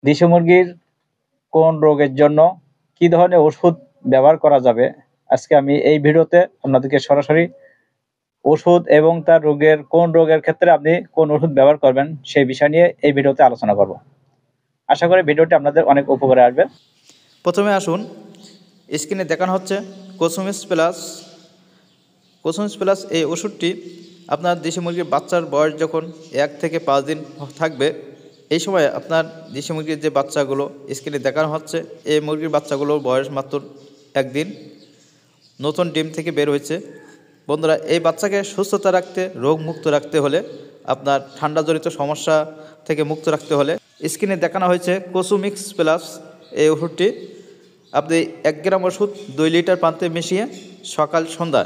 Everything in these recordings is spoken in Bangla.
দেশি মুরগির কোন রোগের জন্য কি ধরনের ওষুধ ব্যবহার করা যাবে, আজকে আমি এই ভিডিওতে আপনাদেরকে সরাসরি ওষুধ এবং তার কোন রোগের ক্ষেত্রে আপনি কোন ওষুধ ব্যবহার করবেন সেই বিষয় নিয়ে এই ভিডিওতে আলোচনা করব। আশা করি ভিডিওটি আপনাদের অনেক উপকারে আসবে। প্রথমে আসুন, স্ক্রিনে দেখানো হচ্ছে কোসুমিস প্লাস। কোসুমিস প্লাস এই ওষুধটি আপনার দেশি মুরগির বাচ্চার বয়স যখন 1 থেকে 5 দিন থাকবে, এই সময় আপনার দেশি মুরগির যে বাচ্চাগুলো স্ক্রিনে দেখানো হচ্ছে, এই মুরগির বাচ্চাগুলোর বয়স মাত্র 1 দিন, নতুন ডিম থেকে বের হয়েছে। বন্ধুরা, এই বাচ্চাকে সুস্থতা রাখতে, রোগ মুক্ত রাখতে হলে, আপনার ঠান্ডাজনিত সমস্যা থেকে মুক্ত রাখতে হলে স্ক্রিনে দেখানো হয়েছে কোসুমিক্স প্লাস এই ওষুধটি। আপনি 1 গ্রাম ওষুধ 2 লিটার পানিতে মিশিয়ে সকাল সন্ধ্যা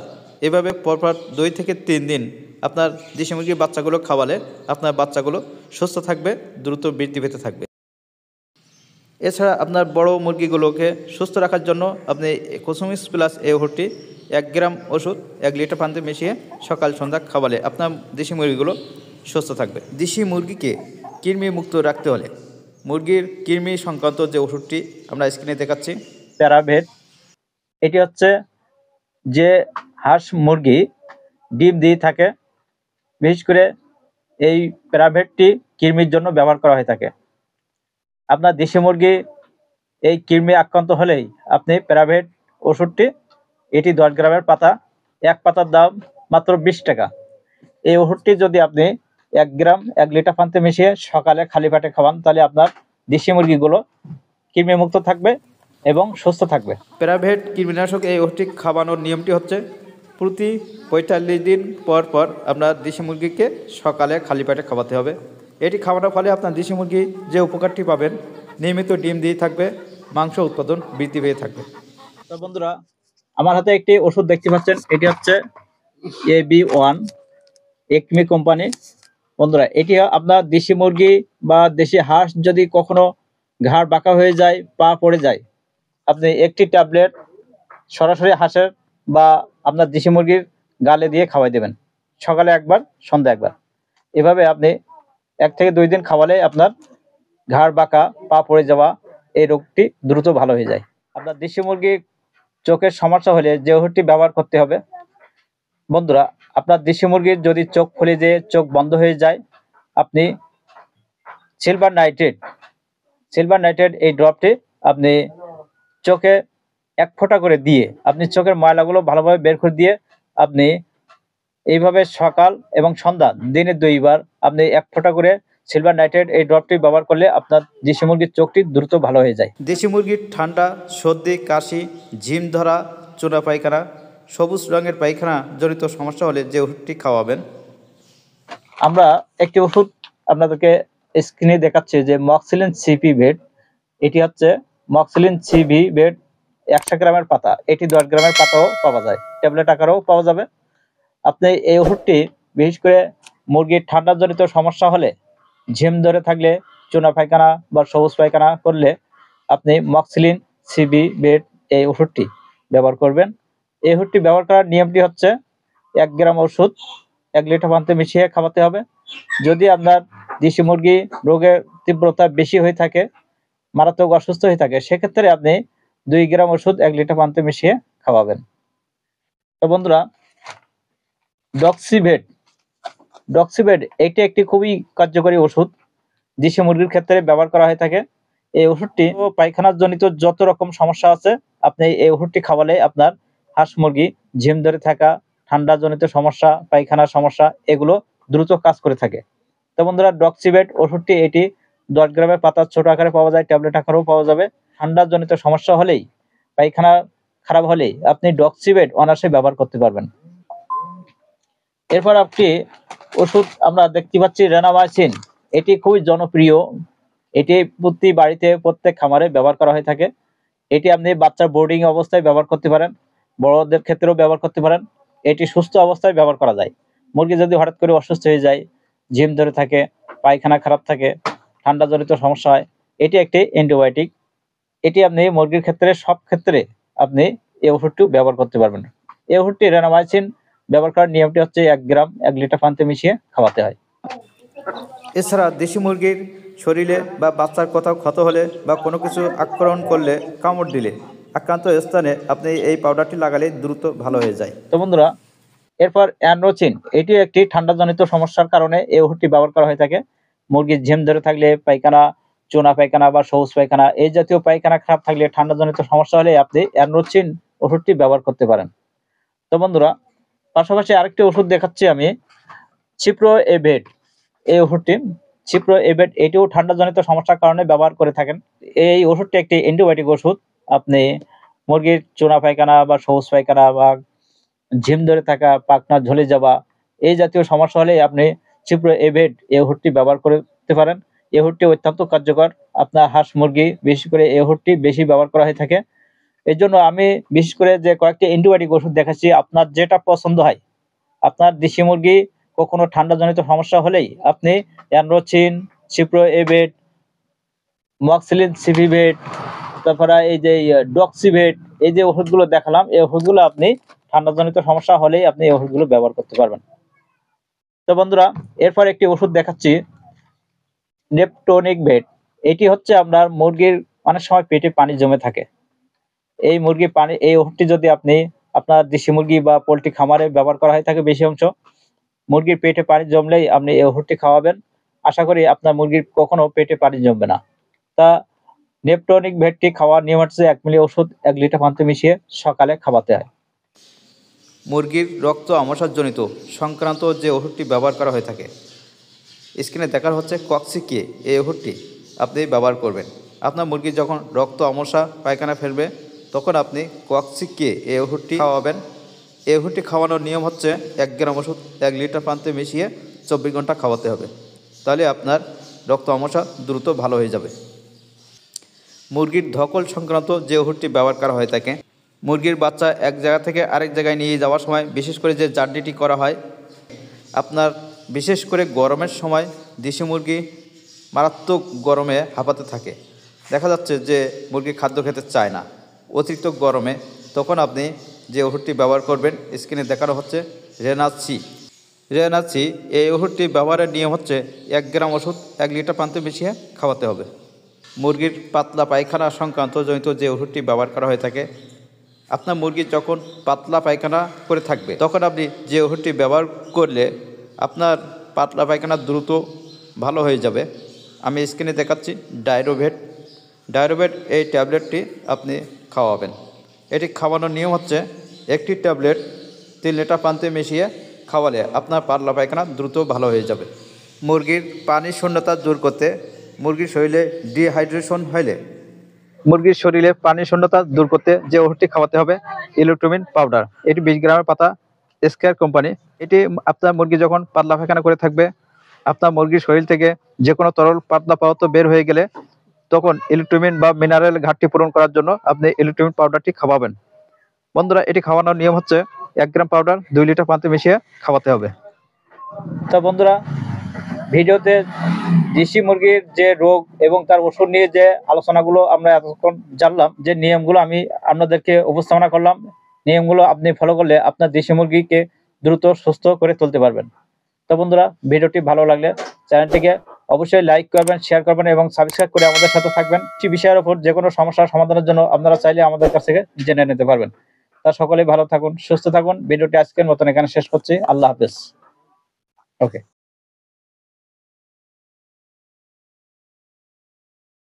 এভাবে পরপর 2 থেকে 3 দিন আপনার দেশি মুরগির বাচ্চাগুলো খাওয়ালে আপনার বাচ্চাগুলো সুস্থ থাকবে, দ্রুত বৃদ্ধি পেতে থাকবে। এছাড়া আপনার বড় মুরগিগুলোকে সুস্থ রাখার জন্য আপনি কোসুমিক্স প্লাস এই ওষুধটি 1 গ্রাম ওষুধ 1 লিটার পানিতে মিশিয়ে সকাল সন্ধ্যা খাওয়ালে আপনার দেশি মুরগিগুলো সুস্থ থাকবে। দেশি মুরগিকে কৃমি মুক্ত রাখতে হলে মুরগির কৃমি সংক্রান্ত যে ওষুধটি আমরা স্ক্রিনে দেখাচ্ছি, প্যারাভেট, এটি হচ্ছে যে হাঁস মুরগি ডিম দিয়ে থাকে, বিশেষ করে এই প্যারাভেটটি কৃমির জন্য ব্যবহার করা হয়ে থাকে। আপনার দেশি মুরগি এই কৃমি আক্রান্ত হলেই আপনি প্যারাভেট ওষুধটি, এটি 10 গ্রামের পাতা, এক পাতার দাম মাত্র 20 টাকা। এই ওষুধটি যদি আপনি 1 গ্রাম 1 লিটার পানিতে মিশিয়ে সকালে খালি পেটে খাওয়ান, তাহলে আপনার দেশি মুরগিগুলো কৃমি মুক্ত থাকবে এবং সুস্থ থাকবে। প্যারাভেট কৃমিনাশক এই ওষুধটি খাওয়ানোর নিয়মটি হচ্ছে প্রতি 45 দিন পর পর আপনার দেশি মুরগিকে সকালে খালি পেটে খাওয়াতে হবে। এটি খাওয়ানোর ফলে আপনার দেশি মুরগি যে উপকারটি পাবেন, নিয়মিত ডিম দিয়ে থাকবে, মাংস উৎপাদন বৃদ্ধি পেয়ে থাকবে। তো বন্ধুরা, আমার হাতে একটি ওষুধ দেখতে পাচ্ছেন, এটি হচ্ছে AB1 একমি কোম্পানি। বন্ধুরা, এটি আপনার দেশি মুরগি বা দেশি হাঁস যদি কখনো ঘাড় বাঁকা হয়ে যায়, পা পড়ে যায়, আপনি একটি ট্যাবলেট সরাসরি হাঁসের বা আপনার দেশি মুরগির গালে দিয়ে খাওয়াই দেবেন, সকালে একবার সন্ধ্যা একবার। এভাবে আপনি 1 থেকে 2 দিন খাওয়ালে আপনার ঘাড় বাঁকা, পা পড়ে যাওয়া এই রোগটি দ্রুত ভালো হয়ে যায়। আপনার দেশি মুরগির চোখের সমস্যা হলে যে ওষুধটি ব্যবহার করতে হবে, বন্ধুরা, আপনার দেশি মুরগির যদি চোখ ফুলে যেয়ে চোখ বন্ধ হয়ে যায়, আপনি সিলভার নাইট্রেট এই ড্রপটি আপনি চোখে 1 ফোঁটা করে দিয়ে আপনি চোখের ময়লাগুলো ভালোভাবে বের করে দিয়ে আপনি এইভাবে সকাল এবং সন্ধ্যা দিনে 2 বার আপনি 1 ফোঁটা করে সিলভার নাইট্রেট এই ড্রপটি ব্যবহার করলে আপনার দেশি মুরগির চোখটি দ্রুত ভালো হয়ে যায়। দেশি মুরগির ঠান্ডা, সর্দি, কাশি, ঝিম ধরা, চুনা পায়খানা, সবুজ রঙের পায়খানা জনিত সমস্যা হলে যে ওষুধটি খাওয়াবেন, আমরা একটি ওষুধ আপনাদেরকে স্ক্রিনে দেখাচ্ছি যে মক্সিলিন সিপি বেড। এটি হচ্ছে মক্সিলিন সিভি বেড, 100 গ্রামের পাতা, এটি 10 গ্রামের পাতাও পাওয়া যায়, ট্যাবলেট আকারেও পাওয়া যাবে। আপনি এই ওষুধটি বিশেষ করে মুরগির ঠান্ডাজনিত সমস্যা হলে, ঝিম ধরে থাকলে, চুনা পায়খানা বা সবুজ পায়খানা করলে আপনি মক্সিলিন সিবি বেড এই ওষুধটি ব্যবহার করবেন। এই ওষুধটি ব্যবহার করার নিয়মটি হচ্ছে 1 গ্রাম ওষুধ 1 লিটার পানিতে মিশিয়ে খাওয়াতে হবে। যদি আপনার দেশি মুরগি রোগের তীব্রতা বেশি হয়ে থাকে, মারাত্মক অসুস্থ হয়ে থাকে, সেক্ষেত্রে আপনি 2 গ্রাম ওষুধ 1 লিটার পানিতে মিশিয়ে খাওয়াবেন। তো বন্ধুরা, ডক্সিভেট এটি একটি খুবই কার্যকরী ওষুধ, দেশি মুরগির ক্ষেত্রে ব্যবহার করা হয়ে থাকে। এই ওষুধটি পায়খানার জনিত যত রকম সমস্যা আছে, আপনি এই ওষুধটি খাওয়ালে আপনার হাঁস মুরগি ঝিম ধরে থাকা, ঠান্ডা জনিত সমস্যা, পায়খানার সমস্যা, এগুলো দ্রুত কাজ করে থাকে। তো বন্ধুরা, ডক্সিভেট ওষুধটি এটি 10 গ্রামের পাতা ছোট আকারে পাওয়া যায়, ট্যাবলেট আকারেও পাওয়া যাবে। ঠান্ডা জনিত সমস্যা হলেই, পায়খানা খারাপ হলেই আপনি ডক্সিভেট অনায়াসে ব্যবহার করতে পারবেন। এরপর একটি ওষুধ আমরা দেখতে পাচ্ছি রেনামাইসিন। এটি খুবই জনপ্রিয়, এটি প্রতি বাড়িতে প্রত্যেক খামারে ব্যবহার করা হয়ে থাকে। এটি আপনি বাচ্চার বোর্ডিং অবস্থায় ব্যবহার করতে পারেন, বড়দের ক্ষেত্রেও ব্যবহার করতে পারেন। এটি সুস্থ অবস্থায় ব্যবহার করা যায়। মুরগি যদি হঠাৎ করে অসুস্থ হয়ে যায়, ঝিম ধরে থাকে, পায়খানা খারাপ থাকে, ঠান্ডা জনিত সমস্যা হয়, এটি একটি অ্যান্টিবায়োটিক। এটি আপনি মুরগির ক্ষেত্রে সব ক্ষেত্রে আপনি এই ওষুধটি ব্যবহার করতে পারবেন। এই ওষুধটি রেনামাইসিন ব্যবহার করার নিয়মটি হচ্ছে 1 গ্রাম 1 লিটার পানিতে মিশিয়ে খাওয়াতে হয়। এছাড়া দেশি মুরগির শরীরে বা বাচ্চার কোথাও ক্ষত হলে বা কোনো কিছু আক্রমণ করলে, কামড় দিলে আক্রান্ত স্থানে আপনি এই পাউডারটি লাগালে দ্রুত ভালো হয়ে যায়। তো বন্ধুরা, এরপর অ্যানরোচিন, এটি একটি ঠান্ডাজনিত সমস্যার কারণে এই ওষুধটি ব্যবহার করা হয়ে থাকে। মুরগির ঝিম ধরে থাকলে, পায়খানা, চুনা পায়খানা বা সবুজ পায়খানা এই জাতীয় পায়খানা খারাপ থাকলে, ঠান্ডাজনিত সমস্যা হলে আপনি অ্যানরোচিন ওষুধটি ব্যবহার করতে পারেন। তো বন্ধুরা, পাশাপাশি আরেকটি ওষুধ দেখাচ্ছি আমি, চিপ্রোএভেট। এই ওষুধটি চিপ্রোএভেট, এটিও ঠান্ডাজনিত সমস্যার কারণে ব্যবহার করে থাকেন। এই ওষুধটি একটি অ্যান্টিবায়োটিক ওষুধ। আপনি মুরগির চুনা পায়খানা বা সবুজ পায়খানা বা ঝিম ধরে থাকা, পাখনা ঝলে যাওয়া এই জাতীয় সমস্যা হলে আপনি চিপ্রোএভেট এই ওষুধটি ব্যবহার করতে পারেন। এই ওষুধটি অত্যন্ত কার্যকর। আপনার হাঁস মুরগি বিশেষ করে এই ওষুধটি বেশি ব্যবহার করা হয়ে থাকে। এর জন্য আমি বিশেষ করে যে কয়েকটি অ্যান্টিবায়োটিক ওষুধ দেখাচ্ছি, আপনার যেটা পছন্দ হয়। আপনার দেশি মুরগি কখনো ঠান্ডাজনিত সমস্যা হলেই আপনি অ্যানরোচিন, চিপ্রোএভেট, মক্সিলিন সিভিভেট, তারপরে এই যে ডক্সিভেট, এই যে ওষুধগুলো দেখালাম, এই ওষুধগুলো আপনি ঠান্ডাজনিত সমস্যা হলেই আপনি এই ওষুধগুলো ব্যবহার করতে পারবেন। তো বন্ধুরা, এরপর একটি ওষুধ দেখাচ্ছি, নেপটোনিক ভেট। এটি হচ্ছে আপনার মুরগির অনেক সময় পেটে পানি জমে থাকে। এই মুরগির পানি, এই ওষুধটি যদি আপনি আপনার দেশি মুরগি বা পোল্ট্রি খামারে ব্যবহার করা হয়ে থাকে বেশি অংশ, মুরগির পেটে পানি জমলেই আপনি এই ওষুধটি খাওয়াবেন। আশা করি আপনার মুরগির কখনো পেটে পানি জমবে না। তা নেপটোনিক ভেটটি খাওয়ার নিয়ম হচ্ছে 1 মিলি ওষুধ 1 লিটার পানিতে মিশিয়ে সকালে খাওয়াতে হয়। মুরগির রক্ত আমশাজনিত সংক্রান্ত যে ওষুধটি ব্যবহার করা হয়ে থাকে, স্ক্রিনে দেখার হচ্ছে কক্সিকে। এই ওষুধটি আপনি ব্যবহার করবেন। আপনার মুরগি যখন রক্ত আমশা পায়খানা ফেলবে তখন আপনি কক্সিকে এই ওষুধটি খাওয়াবেন। এই ওষুধটি খাওয়ানোর নিয়ম হচ্ছে 1 গ্রাম ওষুধ 1 লিটার পানিতে মিশিয়ে 24 ঘন্টা খাওয়াতে হবে। তাহলে আপনার রক্ত আমশা দ্রুত ভালো হয়ে যাবে। মুরগির ধকল সংক্রান্ত যে ওষুধটি ব্যবহার করা হয়ে থাকে, মুরগির বাচ্চা এক জায়গা থেকে আরেক জায়গায় নিয়ে যাওয়ার সময় বিশেষ করে যে জার্নিটি করা হয়, আপনার বিশেষ করে গরমের সময় দেশি মুরগি মারাত্মক গরমে হাঁপাতে থাকে। দেখা যাচ্ছে যে মুরগি খাদ্য খেতে চায় না অতিরিক্ত গরমে, তখন আপনি যে ওষুধটি ব্যবহার করবেন, স্ক্রিনে দেখানো হচ্ছে রেনাসি। রেনাসি এই ওষুধটি ব্যবহারের নিয়ম হচ্ছে 1 গ্রাম ওষুধ 1 লিটার পানিতে মিশিয়ে খাওয়াতে হবে। মুরগির পাতলা পায়খানা সংক্রান্ত জনিত যে ওষুধটি ব্যবহার করা হয়ে থাকে, আপনার মুরগি যখন পাতলা পায়খানা করে থাকবে তখন আপনি যে ওষুধটি ব্যবহার করলে আপনার পাতলা পায়খানা দ্রুত ভালো হয়ে যাবে। আমি স্ক্রিনে দেখাচ্ছি ডায়রোভেট। ডায়রোভেট এই ট্যাবলেটটি আপনি খাওয়াবেন। এটি খাওয়ানোর নিয়ম হচ্ছে 1টি ট্যাবলেট 3 লিটার পানিতে মিশিয়ে খাওয়ালে আপনার পাতলা পায়খানা দ্রুত ভালো হয়ে যাবে। মুরগির পানির শূন্যতা দূর করতে, মুরগির শরীরে ডিহাইড্রেশন হলে, মুরগির শরীরে পানির শূন্যতা দূর করতে যে ওষুধটি খাওয়াতে হবে, ইলেকট্রোমিন পাউডার। এটি 20 গ্রামের পাতা, স্কয়ার কোম্পানি। এটি আপনার মুরগি যখন পাতলা পায়খানা করে থাকবে, আপনার মুরগির শরীর থেকে যে কোনো তরল পাতলা পদার্থ বের হয়ে গেলে তখন ইলেকট্রোমিন বা মিনারেল ঘাটতি পূরণ করার জন্য আপনি ইলেকট্রোমিন পাউডারটি খাওয়াবেন। বন্ধুরা, এটি খাওয়ানোর নিয়ম হচ্ছে 1 গ্রাম পাউডার 2 লিটার পানিতে মিশিয়ে খাওয়াতে হবে। তো বন্ধুরা, ভিডিওতে দেশি মুরগির যে রোগ এবং তার ওষুধ নিয়ে যে আলোচনাগুলো আমরা এতক্ষণ জানলাম, যে নিয়মগুলো আমি আপনাদেরকে উপস্থাপনা করলাম, নিয়মগুলো আপনি ফলো করলে আপনার দেশি মুরগিকে দ্রুত সুস্থ করে তুলতে পারবেন। তো বন্ধুরা, ভিডিওটি ভালো লাগলে চ্যানেলটিকে অবশ্যই লাইক করবেন, শেয়ার করবেন এবং সাবস্ক্রাইব করে আমাদের সাথে থাকবেন। এই বিষয়ের উপর যে কোনো সমস্যার সমাধানের জন্য আপনারা চাইলে আমাদের কাছ থেকে জেনে নিতে পারবেন। তা সকলেই ভালো থাকুন, সুস্থ থাকুন। ভিডিওটি আজকের মতন এখানে শেষ করছি। আল্লাহ হাফেজ। ওকে।